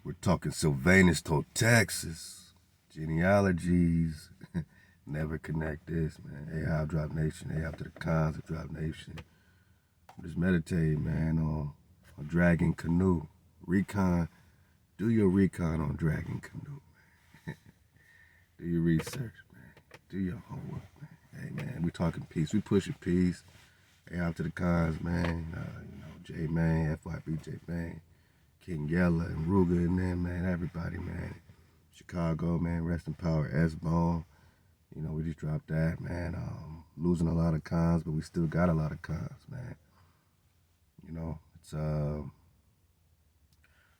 We're talking Sylvanus told Texas, genealogies. Never connect this, man. HaWah Drop Nation, HaWah to the cons of Drop Nation. Just meditate, man, on Dragon Canoe. Recon, do your recon on Dragon Canoe, man. Do your research, man. Do your homework, man. Hey, man, we talking peace. We pushing peace. HaWah to the cons, man. J-Man, FYB J-Man. King Yella and Ruger and them, man, everybody, man. Chicago, man, rest in power, S-Bone. We just dropped that, man. Losing a lot of cons, but we still got a lot of cons, man. It's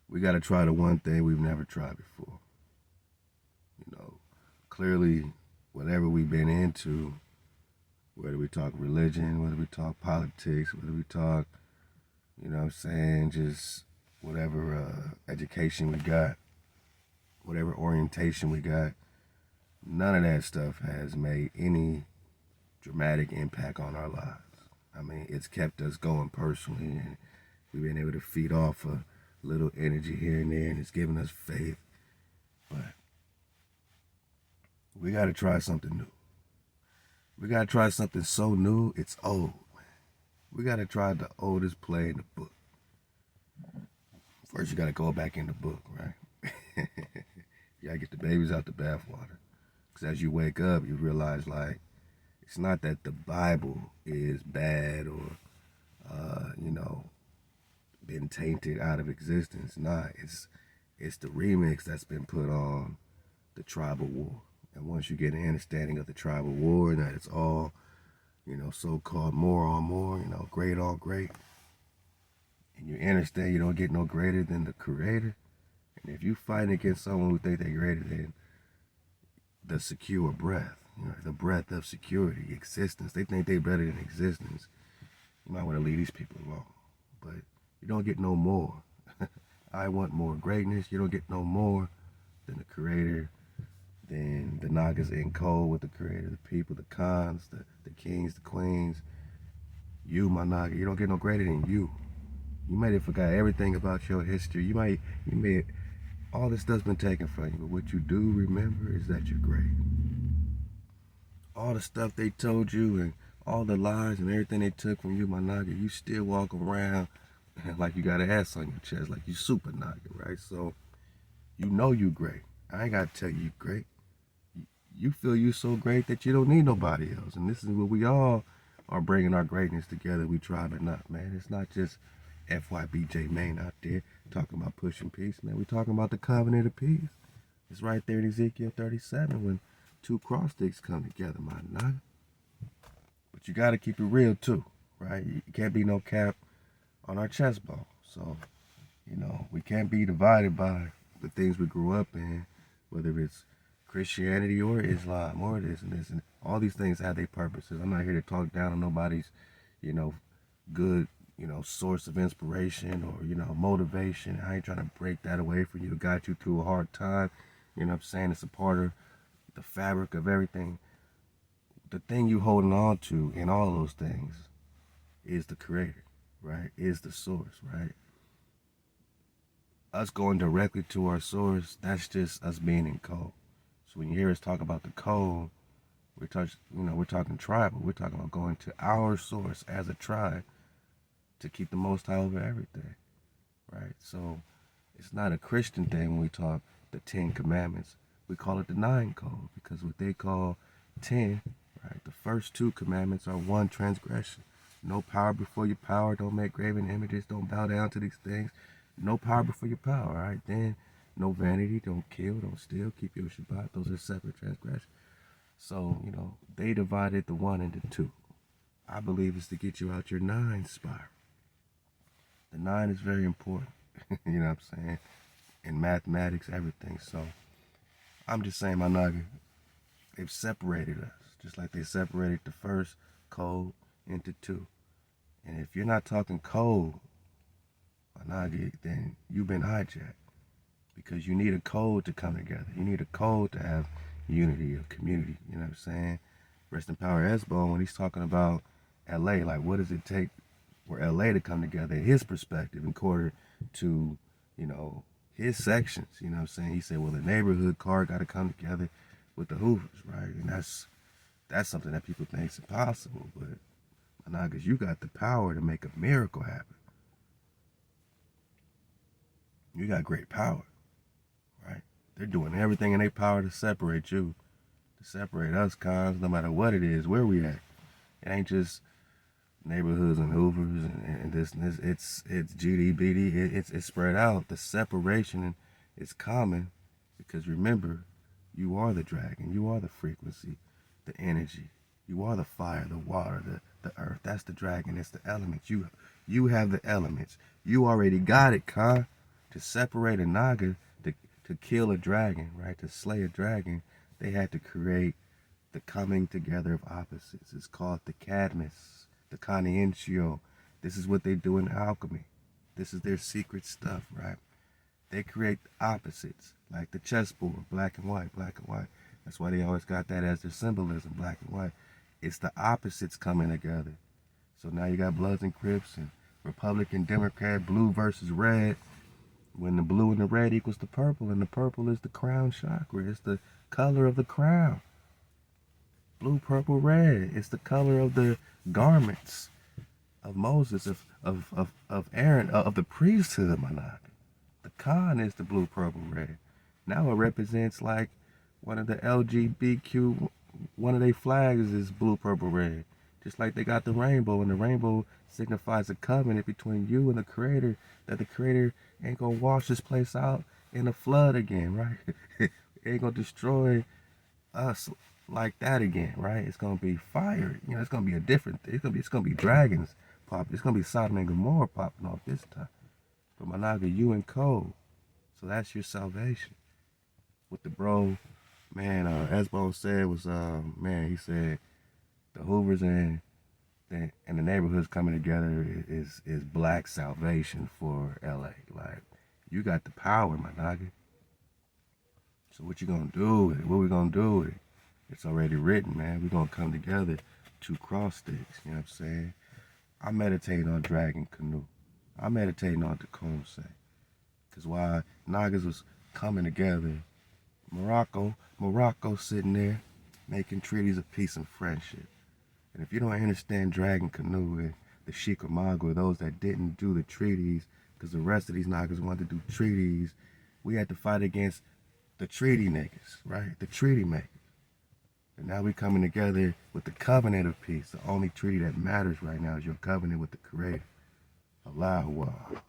we got to try the one thing we've never tried before. Clearly, whatever we've been into, whether we talk religion, whether we talk politics, whether we talk, just whatever education we got, whatever orientation we got, none of that stuff has made any dramatic impact on our lives. I mean, it's kept us going personally, and we've been able to feed off a little energy here and there, and it's given us faith. But we got to try something new. We got to try something so new, it's old. We got to try the oldest play in the book. First, you got to go back in the book, right? You got to get the babies out the bathwater. Because as you wake up, you realize, it's not that the Bible is bad or, been tainted out of existence. Nah, it's the remix that's been put on the tribal war. And once you get an understanding of the tribal war and that it's all, so-called more on more, great on great, and you understand you don't get no greater than the Creator, and if you fight against someone who think they're greater than the secure breath, the breath of security, existence, they think they're better than existence, you might want to leave these people alone. But you don't get no more. I want more greatness. You don't get no more than the Creator, than the Nagaz in code with the Creator, the people, the cons, the kings, the queens. You, my Naga, you don't get no greater than you. You might have forgot everything about your history. You may, all this stuff's been taken from you, but what you do remember is that you're great. All the stuff they told you and all the lies and everything they took from you, my Naga, you still walk around like you got an ass on your chest, like you super Naga, right? So, you great. I ain't got to tell you great. You feel you so great that you don't need nobody else. And this is where we all are bringing our greatness together. We tribe it not, man. It's not just FYBJ Main out there talking about pushing peace, man. We talking about the covenant of peace. It's right there in Ezekiel 37 when two cross sticks come together, my Naga. But you got to keep it real too, right? You can't be no cap on our chest bone. So, we can't be divided by the things we grew up in, whether it's Christianity or Islam or this and this. And all these things have their purposes. I'm not here to talk down on nobody's, good, source of inspiration or, motivation. I ain't trying to break that away from you. It got you through a hard time. You know what I'm saying? It's a part of the fabric of everything. The thing you holding on to in all those things is the Creator, right? Is the source, right? Us going directly to our source, that's just us being in code. So when you hear us talk about the code, we're talking tribal. We're talking about going to our source as a tribe to keep the Most High over everything, right? So it's not a Christian thing when we talk the 10 Commandments. We call it the 9 code because what they call 10, right? The first 2 commandments are 1 transgression. No power before your power. Don't make graven images. Don't bow down to these things. No power before your power, right? Then no vanity. Don't kill. Don't steal. Keep your Shabbat. Those are separate transgressions. So, they divided the 1 into 2. I believe it's to get you out your 9 spiral. The 9 is very important. You know what I'm saying? In mathematics, everything. So I'm just saying, my Naga, they've separated us, just like they separated the first code into 2. And if you're not talking code, my Naga, then you've been hijacked. Because you need a code to come together. You need a code to have unity of community. You know what I'm saying? Rest in power S-Bone, when he's talking about LA, like what does it take for LA to come together in his perspective in order to, his sections, you know what I'm saying? He said, well, the neighborhood car got to come together with the Hoovers, right? And that's something that people think is impossible, but Nagaz, you got the power to make a miracle happen. You got great power, right? They're doing everything in their power to separate you, to separate us, cons, no matter what it is, where we at. It ain't just neighborhoods and Hoovers and this and this. It's GDBD. It's spread out. The separation is common because remember, you are the dragon. You are the frequency, the energy. You are the fire, the water, the earth. That's the dragon. It's the elements. You have the elements. You already got it, Khan. To separate a Naga, to kill a dragon, right? To slay a dragon, they had to create the coming together of opposites. It's called the Cadmus, the Conscientio. This is what they do in alchemy. This is their secret stuff, right? They create opposites, like the chessboard, black and white, black and white. That's why they always got that as their symbolism, black and white. It's the opposites coming together. So now you got Bloods and Crips and Republican, Democrat, blue versus red. When the blue and the red equals the purple, and the purple is the crown chakra. It's the color of the crown. Blue, purple, red. It's the color of the garments of Moses, of Aaron, of the priesthood, Manak. The Khan is the blue, purple, red. Now it represents like one of the LGBTQ, one of their flags is blue, purple, red. Just like they got the rainbow, and the rainbow signifies a covenant between you and the Creator, that the Creator ain't gonna wash this place out in a flood again, right? It ain't gonna destroy us like that again, right? It's gonna be fire. You know, it's gonna be a different. It's gonna be dragons popping. It's gonna be Sodom and Gomorrah popping off this time. But Managa, you and Cole, so that's your salvation. What the bro, man, Esbo said was, man, he said the Hoovers and the neighborhoods coming together is black salvation for LA. Like, you got the power, Managa. So what you gonna do with it? What we gonna do with it? It's already written, man. We're gonna come together, two cross sticks, you know what I'm saying? I'm meditating on Dragon Canoe. I'm meditating on Tecumseh. Because while Nagaz was coming together, Morocco sitting there making treaties of peace and friendship. And if you don't understand Dragon Canoe and the Chickamauga, those that didn't do the treaties, because the rest of these Nagas wanted to do treaties, we had to fight against the treaty niggas, right? The treaty makers. And now we're coming together with the covenant of peace. The only treaty that matters right now is your covenant with the Creator. HaWah.